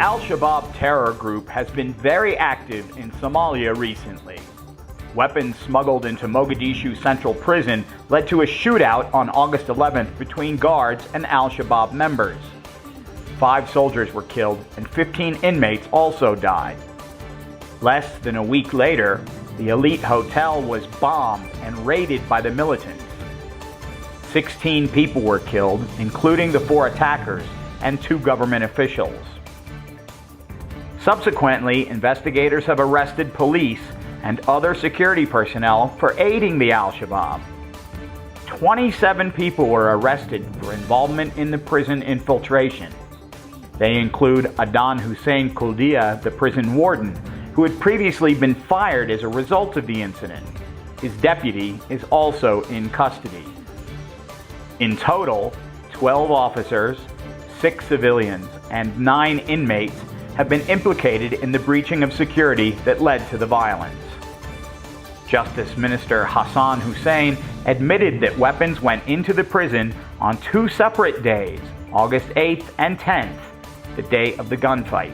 Al-Shabaab terror group has been very active in Somalia recently. Weapons smuggled into Mogadishu Central Prison led to a shootout on August 11th between guards and Al-Shabaab members. 5 soldiers were killed and 15 inmates also died. Less than a week later, the elite hotel was bombed and raided by the militants. 16 people were killed, including the 4 attackers and 2 government officials. Subsequently, investigators have arrested police and other security personnel for aiding the Al-Shabaab. 27 people were arrested for involvement in the prison infiltration. They include Adan Hussein Kuldia, the prison warden, who had previously been fired as a result of the incident. His deputy is also in custody. In total, 12 officers, 6 civilians, and 9 inmates have been implicated in the breaching of security that led to the violence. Justice Minister Hassan Hussein admitted that weapons went into the prison on 2 separate days, August 8th and 10th, the day of the gunfight.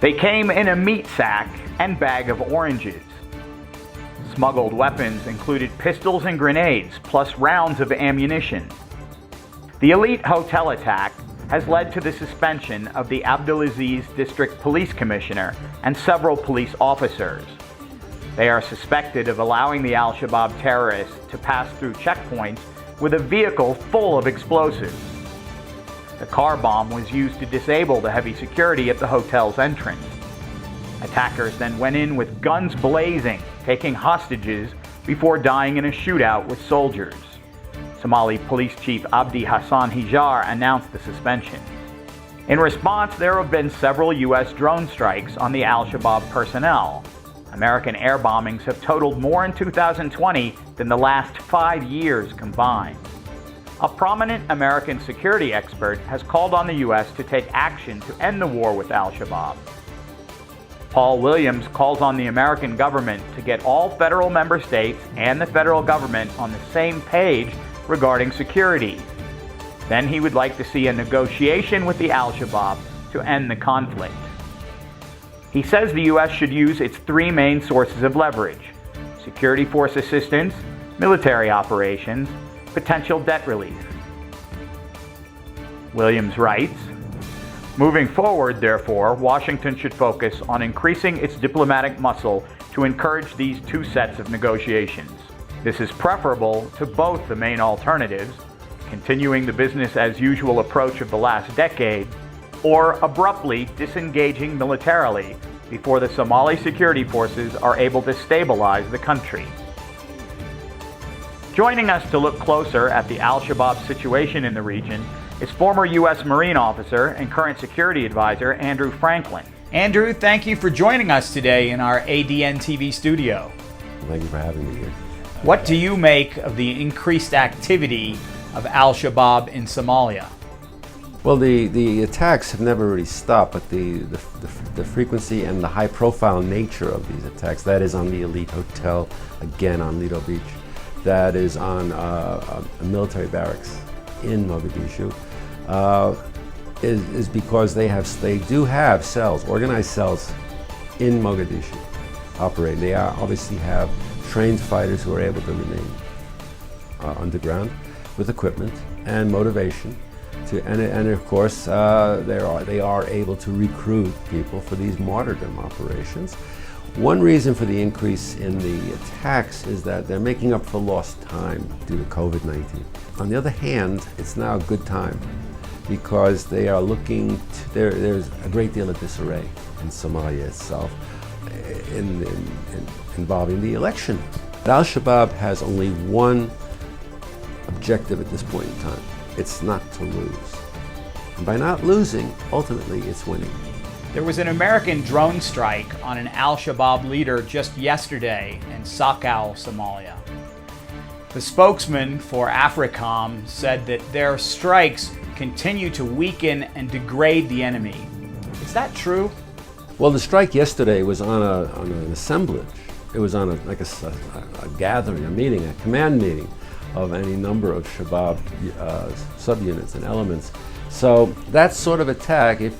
They came in a meat sack and bag of oranges. Smuggled weapons included pistols and grenades, plus rounds of ammunition. The elite hotel attack has led to the suspension of the Abdulaziz District Police Commissioner and several police officers. They are suspected of allowing the Al-Shabaab terrorists to pass through checkpoints with a vehicle full of explosives. The car bomb was used to disable the heavy security at the hotel's entrance. Attackers then went in with guns blazing, taking hostages before dying in a shootout with soldiers. Somali Police Chief Abdi Hassan Hijar announced the suspension. In response, there have been several U.S. drone strikes on the Al-Shabaab personnel. American air bombings have totaled more in 2020 than the last 5 years combined. A prominent American security expert has called on the U.S. to take action to end the war with Al-Shabaab. Paul Williams calls on the American government to get all federal member states and the federal government on the same page regarding security. Then he would like to see a negotiation with the Al-Shabaab to end the conflict. He says the U.S. should use its 3 main sources of leverage: security force assistance, military operations, potential debt relief. Williams writes, "Moving forward, therefore, Washington should focus on increasing its diplomatic muscle to encourage these 2 sets of negotiations. This is preferable to both the main alternatives, continuing the business-as-usual approach of the last decade, or abruptly disengaging militarily before the Somali security forces are able to stabilize the country." Joining us to look closer at the Al-Shabaab situation in the region is former U.S. Marine officer and current security advisor Andrew Franklin. Andrew, thank you for joining us today in our ADN TV studio. Thank you for having me here. What do you make of the increased activity of Al-Shabaab in Somalia? Well, the attacks have never really stopped, but the frequency and the high-profile nature of these attacks, that is on the elite hotel, again on Lido Beach, that is on a military barracks in Mogadishu, is because they do have cells, organized cells in Mogadishu operating. They obviously have trained fighters who are able to remain underground with equipment and motivation. And of course, they are able to recruit people for these martyrdom operations. One reason for the increase in the attacks is that they're making up for lost time due to COVID-19. On the other hand, it's now a good time because they are looking to, there's a great deal of disarray in Somalia itself involving the election. Al-Shabaab has only one objective at this point in time. It's not to lose. And by not losing, ultimately it's winning. There was an American drone strike on an Al-Shabaab leader just yesterday in Sakau, Somalia. The spokesman for AFRICOM said that their strikes continue to weaken and degrade the enemy. Is that true? Well, the strike yesterday was on an assemblage. It was on a gathering, a meeting, a command meeting of any number of Shabab subunits and elements So that sort of attack, and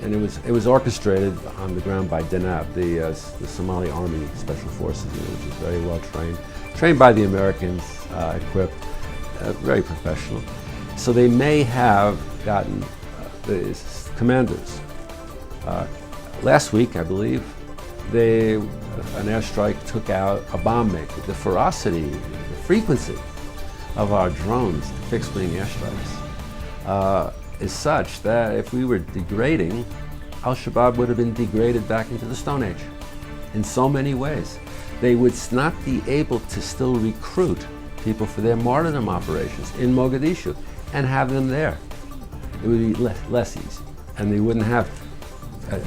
it was orchestrated on the ground by Danab, the Somali Army Special Forces, which is very well trained by the Americans, equipped, very professional. So they may have gotten the commanders. Last week, I believe, an airstrike took out a bomb maker. The ferocity, the frequency of our drones, fixed-wing airstrikes, is such that if we were degrading, Al-Shabaab would have been degraded back into the Stone Age in so many ways. They would not be able to still recruit people for their martyrdom operations in Mogadishu and have them there. It would be less easy, and they wouldn't have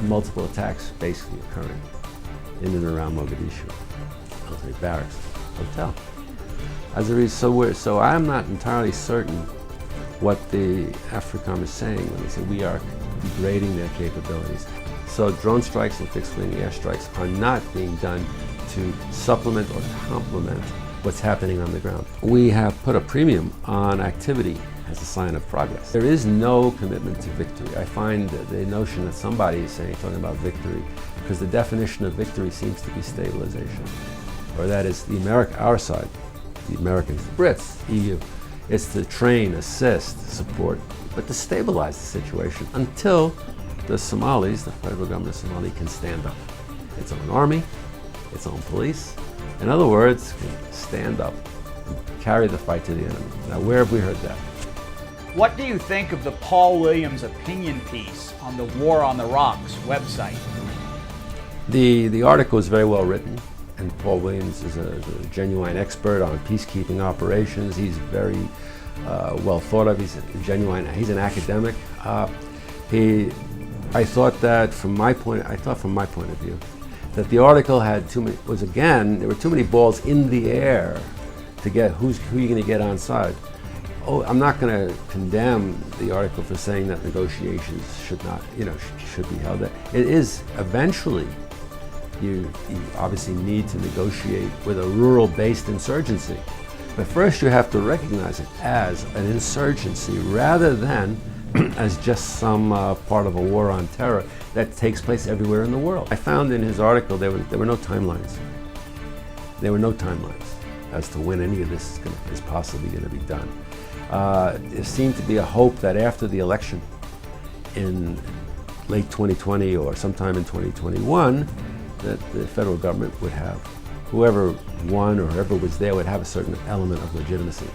multiple attacks basically occurring in and around Mogadishu, military barracks, hotel. As a result, so I'm not entirely certain what the AFRICOM is saying when they say we are degrading their capabilities. So drone strikes and fixed-wing airstrikes are not being done to supplement or complement what's happening on the ground. We have put a premium on activity as a sign of progress. There is no commitment to victory. I find the notion that somebody is talking about victory, because the definition of victory seems to be stabilization. Or that is our side, the Americans, the Brits, EU. It's to train, assist, support, but to stabilize the situation until the Somalis, the federal government of Somalia, can stand up. Its own army, its own police. In other words, can stand up and carry the fight to the enemy. Now, where have we heard that? What do you think of the Paul Williams opinion piece on the War on the Rocks website? The article is very well written, and Paul Williams is a genuine expert on peacekeeping operations. He's very well thought of. He's an academic. I thought from my point of view, that the article had there were too many balls in the air to get who you're going to get on side. Oh, I'm not going to condemn the article for saying that negotiations should be held. It is eventually. You obviously need to negotiate with a rural-based insurgency. But first you have to recognize it as an insurgency rather than as just some part of a war on terror that takes place everywhere in the world. I found in his article there were no timelines. There were no timelines as to when any of this is possibly going to be done. There seemed to be a hope that after the election in late 2020 or sometime in 2021, that the federal government would have, whoever won or whoever was there would have a certain element of legitimacy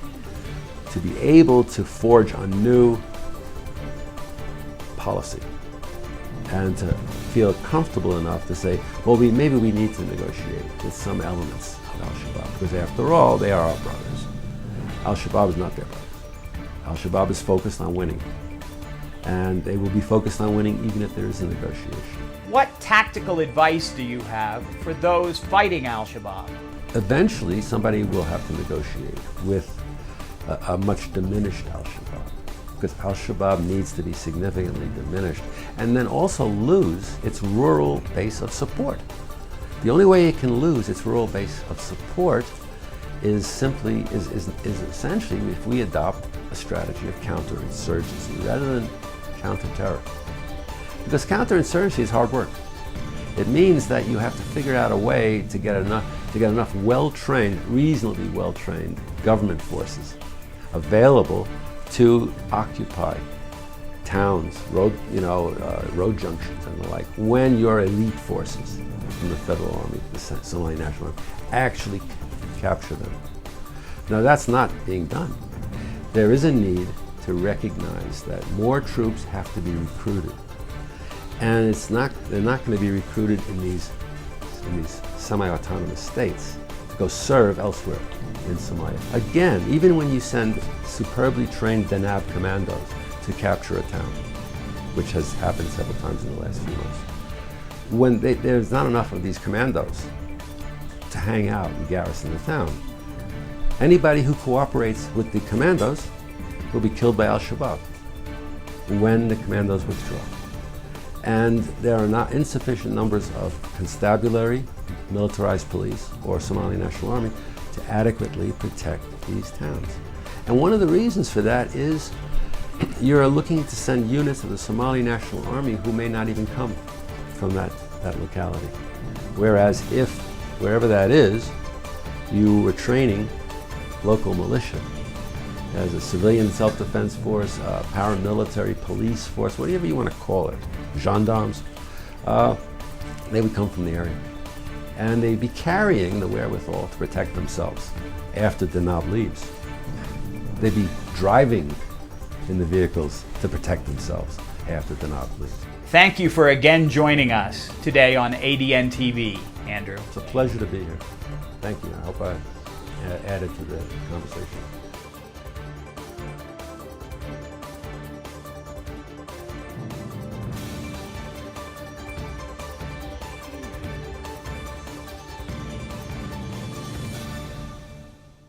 to be able to forge a new policy and to feel comfortable enough to say, well, maybe we need to negotiate with some elements of Al-Shabaab, because after all, they are our brothers. Al-Shabaab is not their brothers. Al-Shabaab is focused on winning, and they will be focused on winning even if there is a negotiation. What tactical advice do you have for those fighting Al-Shabaab? Eventually, somebody will have to negotiate with a much diminished Al-Shabaab, because Al-Shabaab needs to be significantly diminished and then also lose its rural base of support. The only way it can lose its rural base of support is essentially if we adopt a strategy of counterinsurgency rather than counterterror. Because counterinsurgency is hard work. It means that you have to figure out a way to get enough well-trained, reasonably well-trained government forces available to occupy towns, road junctions and the like, when your elite forces from the federal army, the Somali National Army, actually capture them. Now that's not being done. There is a need to recognize that more troops have to be recruited. And they're not going to be recruited in these semi-autonomous states to go serve elsewhere in Somalia. Again, even when you send superbly trained Danab commandos to capture a town, which has happened several times in the last few months, when there's not enough of these commandos to hang out and garrison the town, anybody who cooperates with the commandos will be killed by Al-Shabaab when the commandos withdraw. And there are not insufficient numbers of constabulary, militarized police, or Somali National Army to adequately protect these towns. And one of the reasons for that is you're looking to send units of the Somali National Army who may not even come from that locality. Whereas if, wherever that is, you were training local militia as a civilian self-defense force, paramilitary police force, whatever you want to call it, gendarmes, they would come from the area. And they'd be carrying the wherewithal to protect themselves after Danab leaves. They'd be driving in the vehicles to protect themselves after Danab leaves. Thank you for again joining us today on ADN TV, Andrew. It's a pleasure to be here. Thank you. I hope I added to the conversation.